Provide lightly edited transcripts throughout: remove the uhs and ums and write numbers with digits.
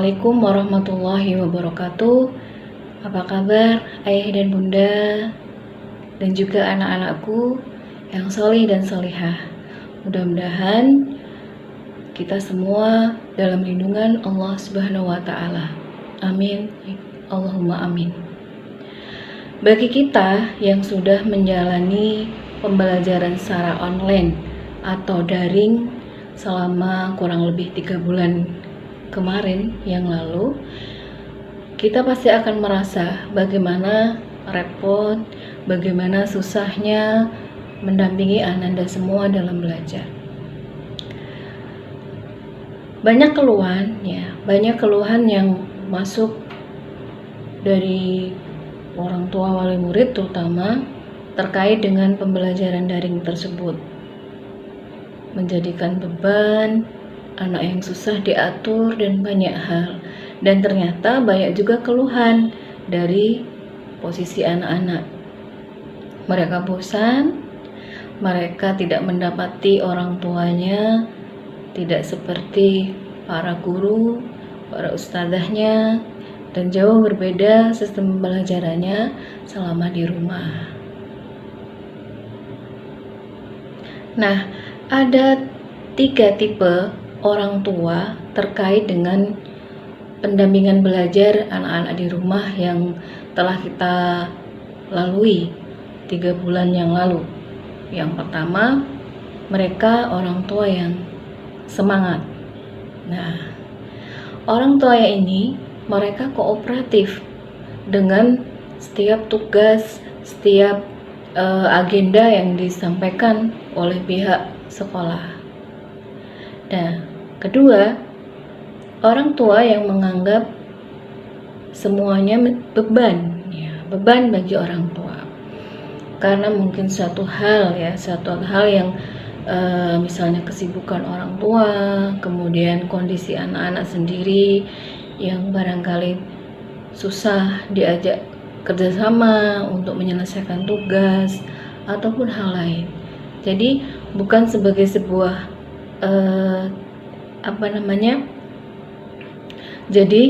Assalamualaikum warahmatullahi wabarakatuh. Apa kabar ayah dan bunda dan juga anak-anakku yang solih dan solihah. Mudah-mudahan kita semua dalam lindungan Allah Subhanahu wa Ta'ala. Amin, Allahumma amin. Bagi kita yang sudah menjalani pembelajaran secara online atau daring selama kurang lebih 3 bulan kemarin yang lalu, kita pasti akan merasa bagaimana repot, bagaimana susahnya mendampingi Ananda semua dalam belajar. Banyak keluhan yang masuk dari orang tua wali murid terutama terkait dengan pembelajaran daring tersebut. Menjadikan beban, anak yang susah diatur dan banyak hal. Dan ternyata banyak juga keluhan dari posisi anak-anak. Mereka bosan, mereka tidak mendapati orang tuanya, tidak seperti para guru, para ustadzahnya, dan jauh berbeda sistem pembelajarannya selama di rumah. Nah, ada 3 tipe orang tua terkait dengan pendampingan belajar anak-anak di rumah yang telah kita lalui 3 bulan yang lalu. Yang pertama, mereka orang tua yang semangat. Nah, orang tua ini mereka kooperatif dengan setiap tugas, setiap agenda yang disampaikan oleh pihak sekolah. Nah, kedua, orang tua yang menganggap semuanya beban bagi orang tua. Karena mungkin suatu hal yang misalnya kesibukan orang tua, kemudian kondisi anak-anak sendiri yang barangkali susah diajak kerjasama untuk menyelesaikan tugas ataupun hal lain. Jadi bukan sebagai sebuah jadi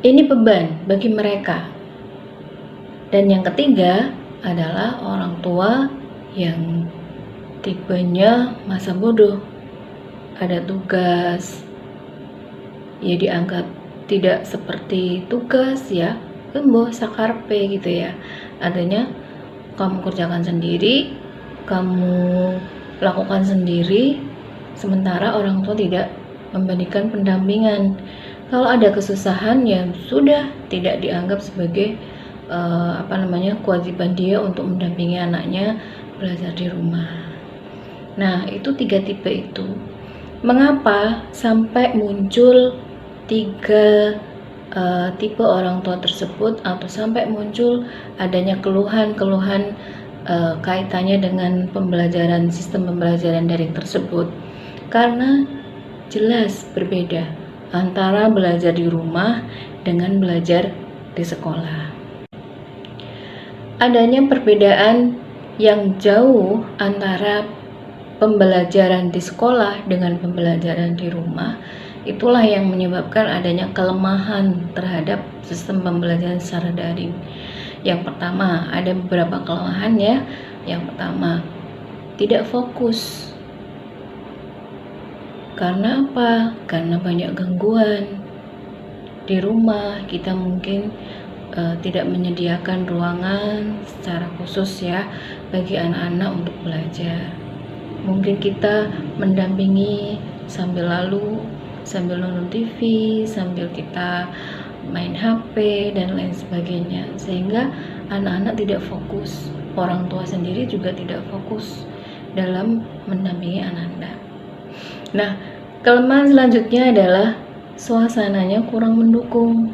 ini beban bagi mereka. Dan yang ketiga adalah orang tua yang tipenya masa bodoh. Ada tugas, ya dianggap tidak seperti tugas ya, emboh sakarpe gitu ya. Adanya kamu kerjakan sendiri, kamu lakukan sendiri, sementara orang tua tidak memberikan pendampingan. Kalau ada kesusahan ya sudah tidak dianggap sebagai kewajiban dia untuk mendampingi anaknya belajar di rumah. Nah, itu 3 tipe itu. Mengapa sampai muncul 3 tipe orang tua tersebut, atau sampai muncul adanya keluhan-keluhan kaitannya dengan sistem pembelajaran daring tersebut? Karena jelas berbeda antara belajar di rumah dengan belajar di sekolah. Adanya perbedaan yang jauh antara pembelajaran di sekolah dengan pembelajaran di rumah. Itulah yang menyebabkan adanya kelemahan terhadap sistem pembelajaran secara daring. Yang pertama, ada beberapa kelemahan ya. Yang pertama, tidak fokus. Karena apa? Karena banyak gangguan. Di rumah kita mungkin tidak menyediakan ruangan secara khusus ya bagi anak-anak untuk belajar. Mungkin kita mendampingi sambil nonton TV, sambil kita main HP dan lain sebagainya, sehingga anak-anak tidak fokus. Orang tua sendiri juga tidak fokus dalam mendampingi anak-anak. Nah, kelemahan selanjutnya adalah suasananya kurang mendukung.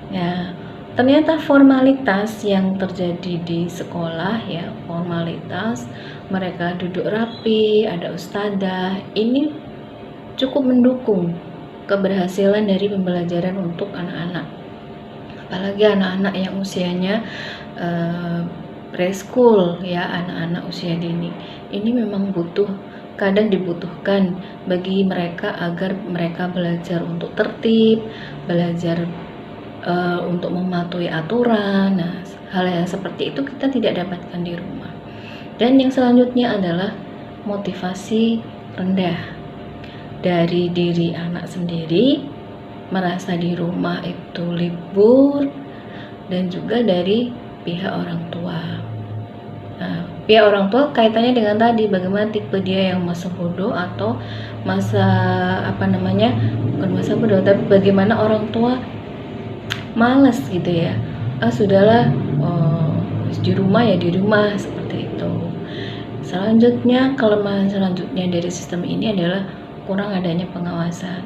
Ya, ternyata formalitas yang terjadi di sekolah ya, formalitas mereka duduk rapi, ada ustadzah, ini cukup mendukung keberhasilan dari pembelajaran untuk anak-anak. Apalagi anak-anak yang usianya preschool ya, anak-anak usia dini. Ini memang butuh kadang dibutuhkan bagi mereka agar mereka belajar untuk tertib, belajar untuk mematuhi aturan. Nah, hal yang seperti itu kita tidak dapatkan di rumah. Dan yang selanjutnya adalah motivasi rendah dari diri anak sendiri, merasa di rumah itu libur, dan juga dari pihak orang tua. Nah, pihak orang tua kaitannya dengan tadi, bagaimana tipe dia yang masa bodoh atau masa bukan masa bodoh, tapi bagaimana orang tua males gitu ya. Sudahlah, di rumah ya di rumah, seperti itu. Selanjutnya, kelemahan selanjutnya dari sistem ini adalah kurang adanya pengawasan,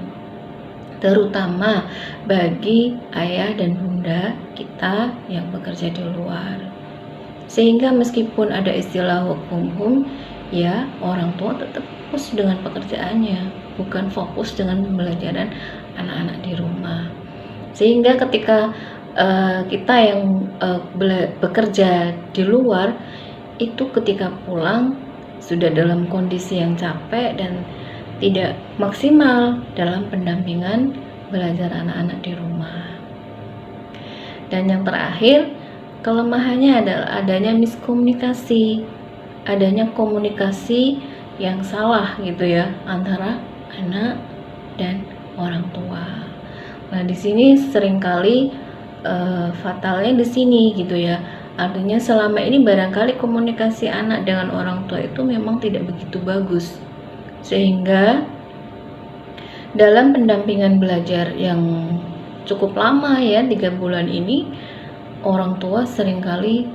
terutama bagi ayah dan bunda kita yang bekerja di luar. Sehingga meskipun ada istilah work from home, ya orang tua tetap fokus dengan pekerjaannya, bukan fokus dengan pembelajaran anak-anak di rumah. Sehingga ketika kita yang bekerja di luar, itu ketika pulang sudah dalam kondisi yang capek dan tidak maksimal dalam pendampingan belajar anak-anak di rumah. Dan yang terakhir, kelemahannya adalah adanya miskomunikasi, adanya komunikasi yang salah gitu ya antara anak dan orang tua. Nah, di sini seringkali fatalnya di sini gitu ya. Artinya selama ini barangkali komunikasi anak dengan orang tua itu memang tidak begitu bagus. Sehingga dalam pendampingan belajar yang cukup lama ya, 3 bulan ini, orang tua seringkali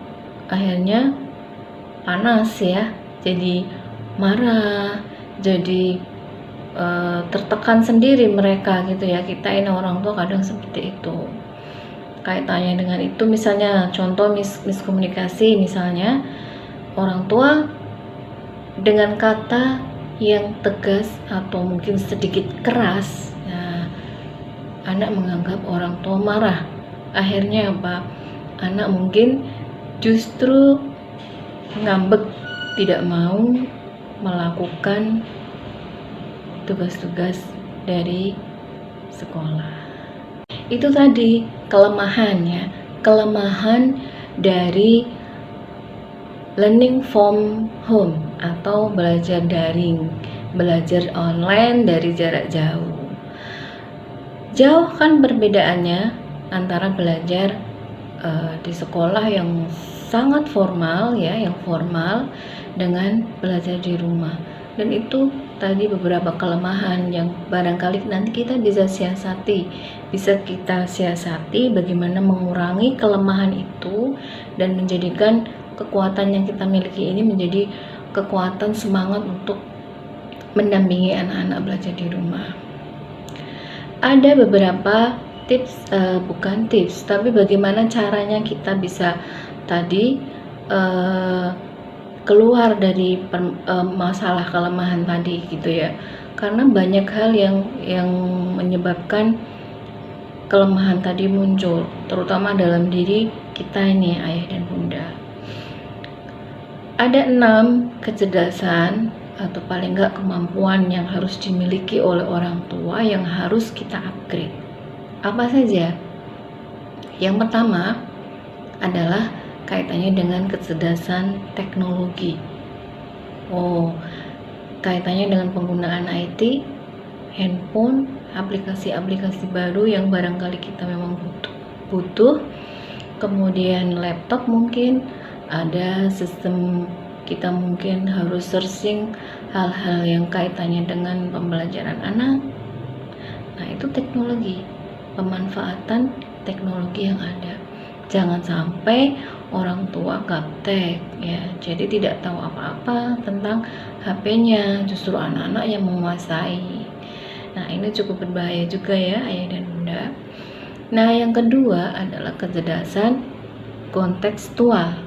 akhirnya panas ya, jadi marah, jadi tertekan sendiri mereka gitu ya. Kita ini orang tua kadang seperti itu. Kaitannya dengan itu misalnya contoh miskomunikasi, misalnya orang tua dengan kata yang tegas atau mungkin sedikit keras, nah, anak menganggap orang tua marah. Akhirnya apa? Anak mungkin justru ngambek, tidak mau melakukan tugas-tugas dari sekolah. Itu tadi kelemahan ya, kelemahan dari learning from home atau belajar daring, belajar online dari jarak jauh. Jauh kan perbedaannya antara belajar di sekolah yang sangat formal ya, yang formal, dengan belajar di rumah. Dan itu tadi beberapa kelemahan yang barangkali nanti kita bisa siasati bagaimana mengurangi kelemahan itu dan menjadikan kekuatan yang kita miliki ini menjadi kekuatan semangat untuk mendampingi anak-anak belajar di rumah. Ada beberapa tips, bukan tips, tapi bagaimana caranya kita bisa tadi keluar dari masalah kelemahan tadi gitu ya. Karena banyak hal yang menyebabkan kelemahan tadi muncul, terutama dalam diri kita ini, ayah dan bunda. Ada 6 kecerdasan atau paling enggak kemampuan yang harus dimiliki oleh orang tua yang harus kita upgrade. Apa saja? Yang pertama adalah kaitannya dengan kecerdasan teknologi. Kaitannya dengan penggunaan IT, handphone, aplikasi-aplikasi baru yang barangkali kita memang butuh. Kemudian laptop, mungkin ada sistem kita mungkin harus searching hal-hal yang kaitannya dengan pembelajaran anak. Nah, itu teknologi, pemanfaatan teknologi yang ada. Jangan sampai orang tua gaptek ya, jadi tidak tahu apa-apa tentang HP-nya, justru anak-anak yang menguasai. Nah, ini cukup berbahaya juga ya, ayah dan bunda. Nah, yang kedua adalah kecerdasan kontekstual.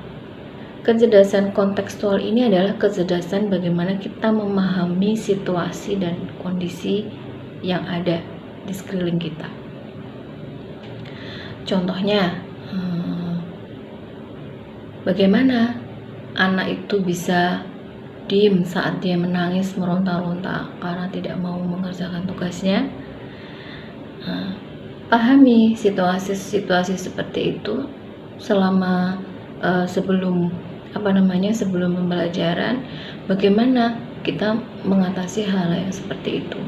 Kecerdasan kontekstual ini adalah kecerdasan bagaimana kita memahami situasi dan kondisi yang ada di sekeliling kita. Contohnya, bagaimana anak itu bisa diem saat dia menangis meronta-ronta karena tidak mau mengerjakan tugasnya. Pahami situasi-situasi seperti itu selama sebelum pembelajaran, bagaimana kita mengatasi hal yang seperti itu.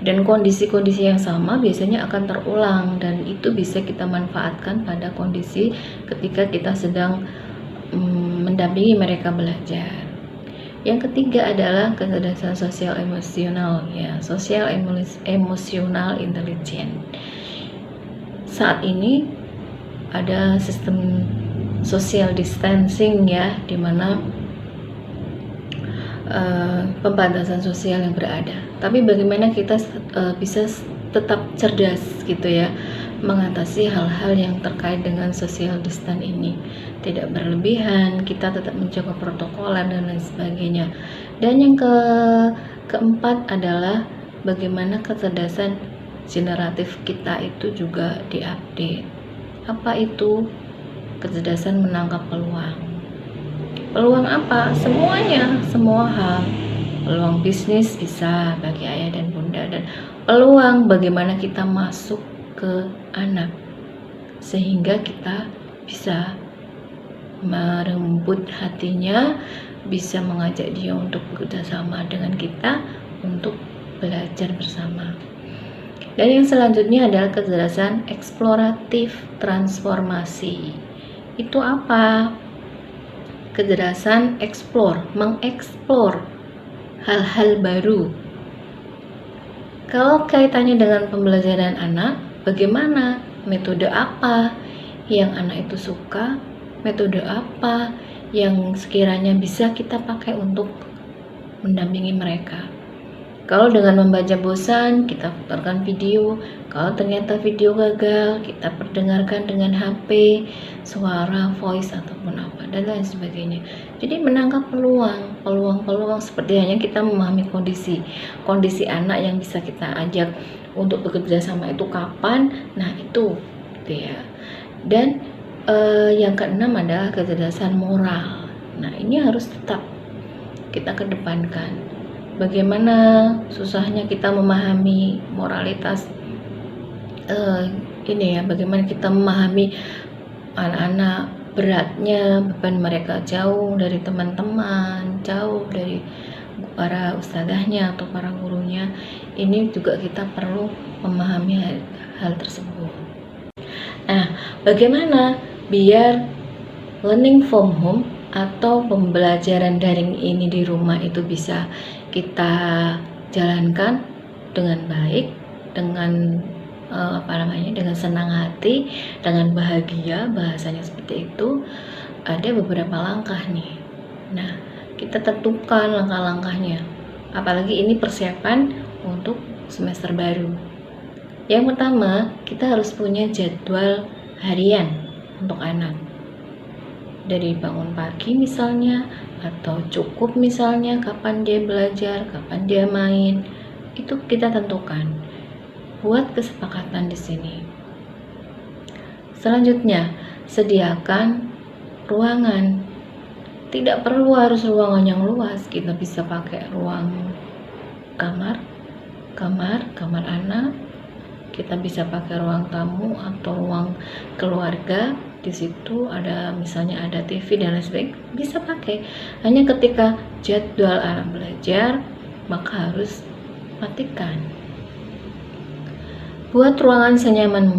Dan kondisi-kondisi yang sama biasanya akan terulang, dan itu bisa kita manfaatkan pada kondisi ketika kita sedang mendampingi mereka belajar. Yang ketiga adalah kecerdasan sosial emosional, ya, sosial emosional intelligence. Saat ini ada sistem social distancing, ya, di mana pembatasan sosial yang berada. Tapi bagaimana kita bisa tetap cerdas gitu ya, mengatasi hal-hal yang terkait dengan social distance ini. Tidak berlebihan, kita tetap menjaga protokoler dan lain sebagainya. Dan yang keempat adalah bagaimana kecerdasan generatif kita itu juga diupdate. Apa itu? Kecerdasan menangkap peluang. Peluang apa? Semuanya, semua hal. Peluang bisnis bisa bagi ayah dan bunda, dan peluang bagaimana kita masuk ke anak sehingga kita bisa merembut hatinya, bisa mengajak dia untuk bekerja sama dengan kita untuk belajar bersama. Dan yang selanjutnya adalah kecerdasan eksploratif transformasi. Itu apa? Kecerdasan mengeksplor hal-hal baru. Kalau kaitannya dengan pembelajaran anak, bagaimana? Metode apa yang anak itu suka? Metode apa yang sekiranya bisa kita pakai untuk mendampingi mereka? Kalau dengan membaca bosan, kita putarkan video. Kalau ternyata video gagal, kita perdengarkan dengan HP, suara, voice, ataupun apa, dan lain sebagainya. Jadi menangkap peluang seperti hanya kita memahami kondisi anak yang bisa kita ajak untuk bekerja sama itu kapan. Nah itu gitu ya. Dan yang keenam adalah kecerdasan moral. Nah ini harus tetap kita kedepankan. Bagaimana susahnya kita memahami moralitas ini ya, bagaimana kita memahami anak-anak, beratnya beban mereka jauh dari teman-teman, jauh dari para ustadzahnya atau para gurunya. Ini juga kita perlu memahami hal tersebut. Nah, bagaimana biar learning from home atau pembelajaran daring ini di rumah itu bisa kita jalankan dengan baik, dengan dengan senang hati, dengan bahagia, bahasanya seperti itu. Ada beberapa langkah nih. Nah, kita tentukan langkah-langkahnya. Apalagi ini persiapan untuk semester baru. Yang pertama, kita harus punya jadwal harian untuk anak. Dari bangun pagi misalnya, atau cukup misalnya kapan dia belajar, kapan dia main, itu kita tentukan. Buat kesepakatan di sini. Selanjutnya, sediakan ruangan. Tidak perlu harus ruangan yang luas, kita bisa pakai ruang kamar anak. Kita bisa pakai ruang tamu atau ruang keluarga. Di situ ada misalnya ada TV dan lain sebagainya, bisa pakai. Hanya ketika jadwal anak belajar, maka harus matikan. Buat ruangan senyaman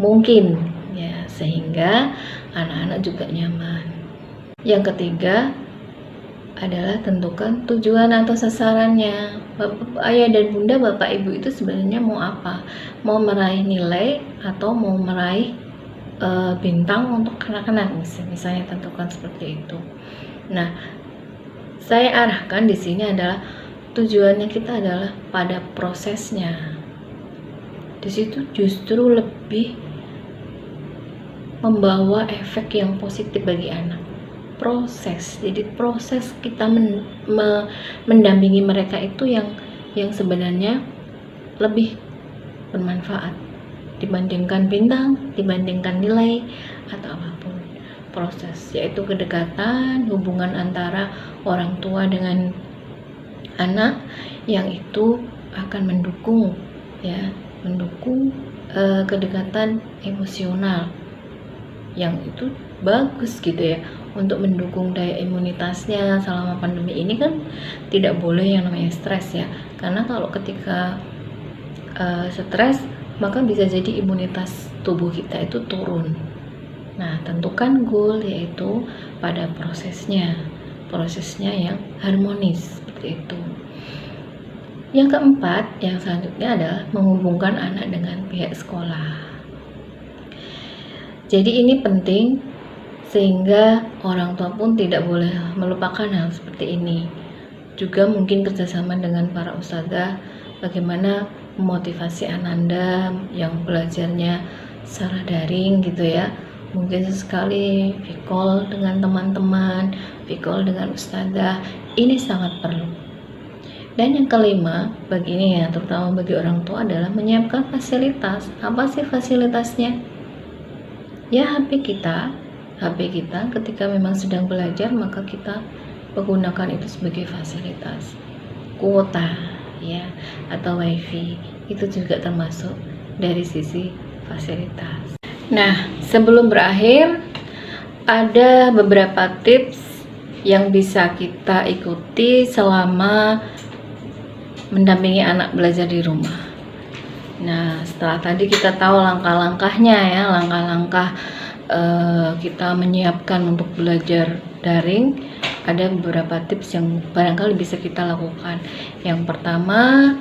mungkin ya, sehingga anak-anak juga nyaman. Yang ketiga adalah tentukan tujuan atau sasarannya. Ayah dan bunda, bapak ibu itu sebenarnya mau apa? Mau meraih nilai atau mau meraih bintang untuk anak-anak, misalnya tentukan seperti itu. Nah, saya arahkan di sini adalah tujuannya kita adalah pada prosesnya. Di situ justru lebih membawa efek yang positif bagi anak. Jadi proses kita mendampingi mereka itu yang sebenarnya lebih bermanfaat dibandingkan bintang, dibandingkan nilai atau apapun. proses, yaitu kedekatan, hubungan antara orang tua dengan anak yang itu akan mendukung ya, mendukung kedekatan emosional yang itu bagus gitu ya, untuk mendukung daya imunitasnya. Selama pandemi ini kan tidak boleh yang namanya stres ya, karena kalau ketika stres maka bisa jadi imunitas tubuh kita itu turun. Nah, tentukan goal yaitu pada prosesnya yang harmonis seperti itu. Yang keempat, yang selanjutnya adalah menghubungkan anak dengan pihak sekolah. Jadi ini penting sehingga orang tua pun tidak boleh melupakan hal seperti ini. Juga mungkin kerjasama dengan para ustadzah, bagaimana memotivasi Ananda yang belajarnya secara daring gitu ya. Mungkin sesekali vikol dengan teman-teman, vikol dengan ustadzah, ini sangat perlu. Dan yang kelima, begini ya, terutama bagi orang tua adalah menyiapkan fasilitas. Apa sih fasilitasnya? Ya HP kita ketika memang sedang belajar maka kita menggunakan itu sebagai fasilitas. Kuota ya, atau wifi, itu juga termasuk dari sisi fasilitas. Nah, sebelum berakhir ada beberapa tips yang bisa kita ikuti selama mendampingi anak belajar di rumah. Nah, setelah tadi kita tahu langkah-langkahnya ya, langkah-langkah kita menyiapkan untuk belajar daring, ada beberapa tips yang barangkali bisa kita lakukan. Yang pertama,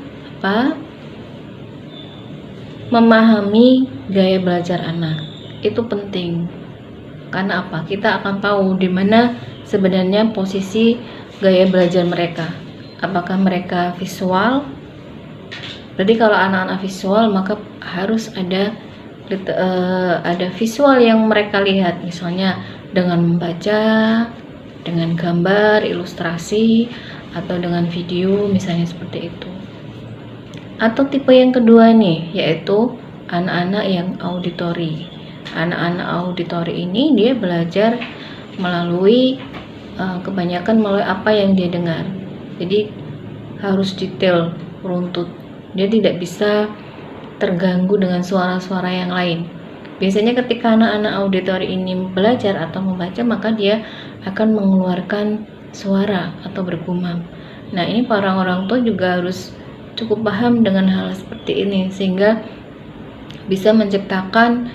memahami gaya belajar anak. Itu penting. Karena apa? Kita akan tahu di mana sebenarnya posisi gaya belajar mereka. Apakah mereka visual? Berarti kalau anak-anak visual maka harus ada visual yang mereka lihat, misalnya dengan membaca, dengan gambar, ilustrasi, atau dengan video, misalnya seperti itu. Atau tipe yang kedua nih, yaitu anak-anak yang auditori. Anak-anak auditori ini dia belajar melalui kebanyakan melalui apa yang dia dengar. Jadi harus detail, runtut. Dia tidak bisa terganggu dengan suara-suara yang lain. Biasanya ketika anak-anak auditori ini belajar atau membaca, maka dia akan mengeluarkan suara atau bergumam. Nah, ini para orang tua juga harus cukup paham dengan hal seperti ini, sehingga bisa menciptakan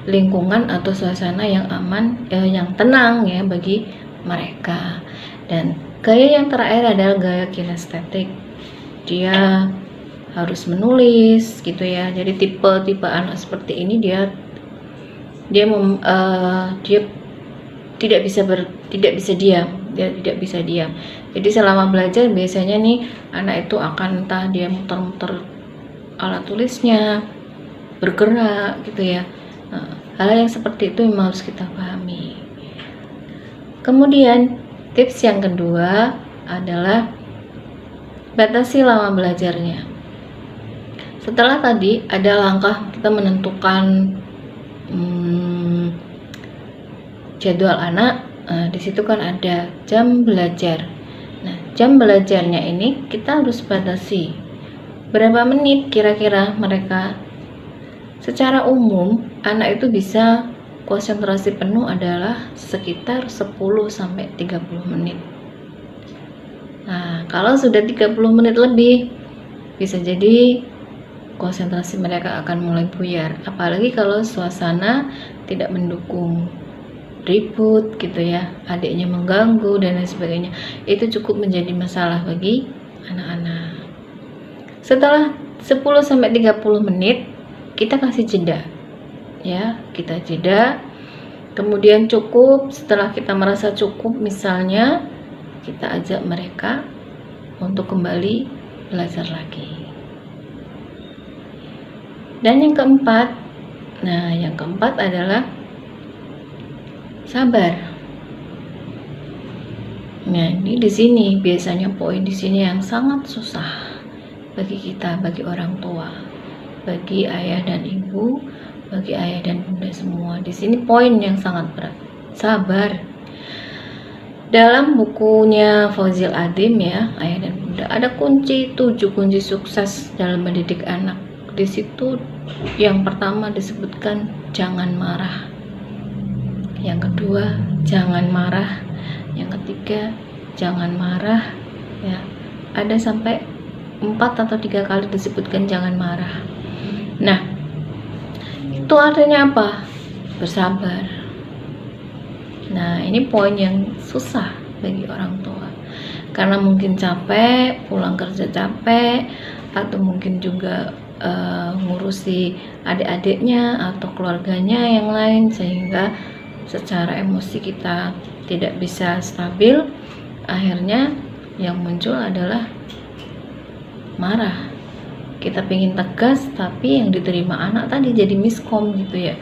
lingkungan atau suasana yang aman, yang tenang ya bagi mereka. Dan gaya yang terakhir adalah gaya kinestetik. Dia harus menulis gitu ya. Jadi tipe anak seperti ini dia tidak bisa diam. Jadi selama belajar biasanya nih anak itu akan entah dia muter-muter alat tulisnya, bergerak gitu ya. Nah, hal yang seperti itu memang harus kita pahami. Kemudian tips yang kedua adalah batasi lama belajarnya. Setelah tadi ada langkah kita menentukan jadwal anak, di situ kan ada jam belajar. Nah, jam belajarnya ini kita harus batasi. Berapa menit kira-kira mereka? Secara umum, anak itu bisa konsentrasi penuh adalah sekitar 10-30 menit. Nah, kalau sudah 30 menit lebih, bisa jadi konsentrasi mereka akan mulai buyar. Apalagi kalau suasana tidak mendukung, ribut gitu ya, adiknya mengganggu dan lain sebagainya. Itu cukup menjadi masalah bagi anak-anak. Setelah 10-30 menit, kita kasih jeda. Ya, kita jeda. Kemudian cukup, setelah kita merasa cukup misalnya, kita ajak mereka untuk kembali belajar lagi. Dan yang keempat adalah sabar. Nah, ini di sini biasanya poin di sini yang sangat susah bagi kita, bagi orang tua, bagi ayah dan ibu bagi ayah dan bunda semua. Di sini poin yang sangat berat, sabar. Dalam bukunya Fauzil Adim ya, Ayah dan Bunda, ada 7 kunci sukses dalam mendidik anak. Di situ yang pertama disebutkan jangan marah. Yang kedua, jangan marah. Yang ketiga, jangan marah. Ya, ada sampai 4 atau 3 kali disebutkan jangan marah. Nah, itu artinya apa? Bersabar. Nah, ini poin yang susah bagi orang tua. Karena mungkin capek, pulang kerja capek, atau mungkin juga ngurusi adik-adiknya atau keluarganya yang lain, sehingga secara emosi kita tidak bisa stabil. Akhirnya yang muncul adalah marah. Kita pengen tegas, tapi yang diterima anak tadi jadi miskom gitu ya.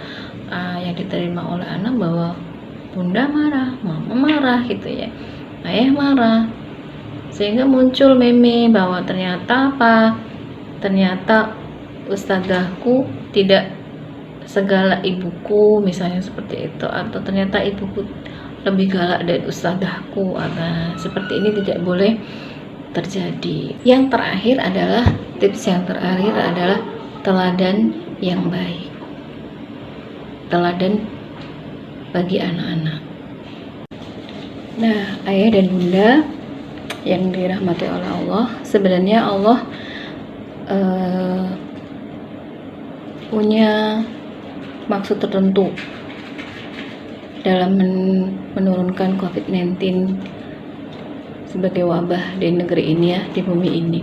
Yang diterima oleh anak bahwa bunda marah, mama marah gitu ya, ayah marah, sehingga muncul meme bahwa ternyata apa? Ternyata ustadzahku tidak segala ibuku, misalnya seperti itu, atau ternyata ibuku lebih galak dari ustadzahku. Seperti ini tidak boleh terjadi. Yang terakhir adalah tips yang terakhir adalah teladan yang baik, teladan bagi anak-anak. Nah, ayah dan bunda yang dirahmati oleh Allah, sebenarnya Allah punya maksud tertentu dalam menurunkan COVID-19 sebagai wabah di negeri ini ya, di bumi ini.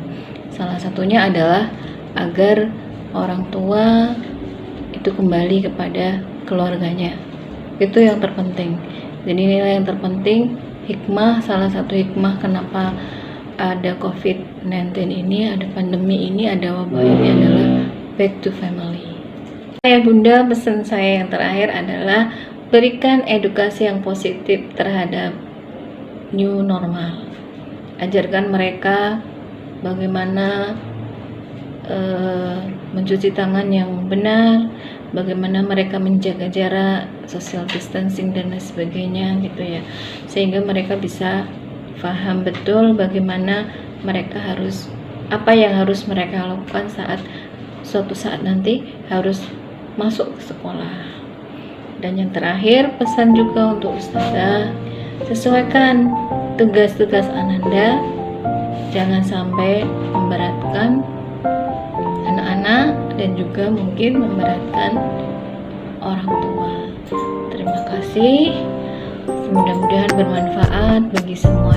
Salah satunya adalah agar orang tua itu kembali kepada keluarganya. Itu yang terpenting. Jadi inilah yang terpenting, hikmah, salah satu hikmah kenapa ada COVID-19 ini, ada pandemi ini, ada wabah ini adalah back to family. Ayah bunda, pesan saya yang terakhir adalah berikan edukasi yang positif terhadap new normal. Ajarkan mereka bagaimana mencuci tangan yang benar, bagaimana mereka menjaga jarak, social distancing dan lain sebagainya gitu ya, sehingga mereka bisa paham betul bagaimana mereka harus, apa yang harus mereka lakukan saat suatu saat nanti harus masuk ke sekolah. Dan yang terakhir, pesan juga untuk ustazah, sesuaikan tugas-tugas ananda, jangan sampai memberatkan anak-anak dan juga mungkin memberatkan orang tua. Terima kasih, mudah-mudahan bermanfaat bagi semua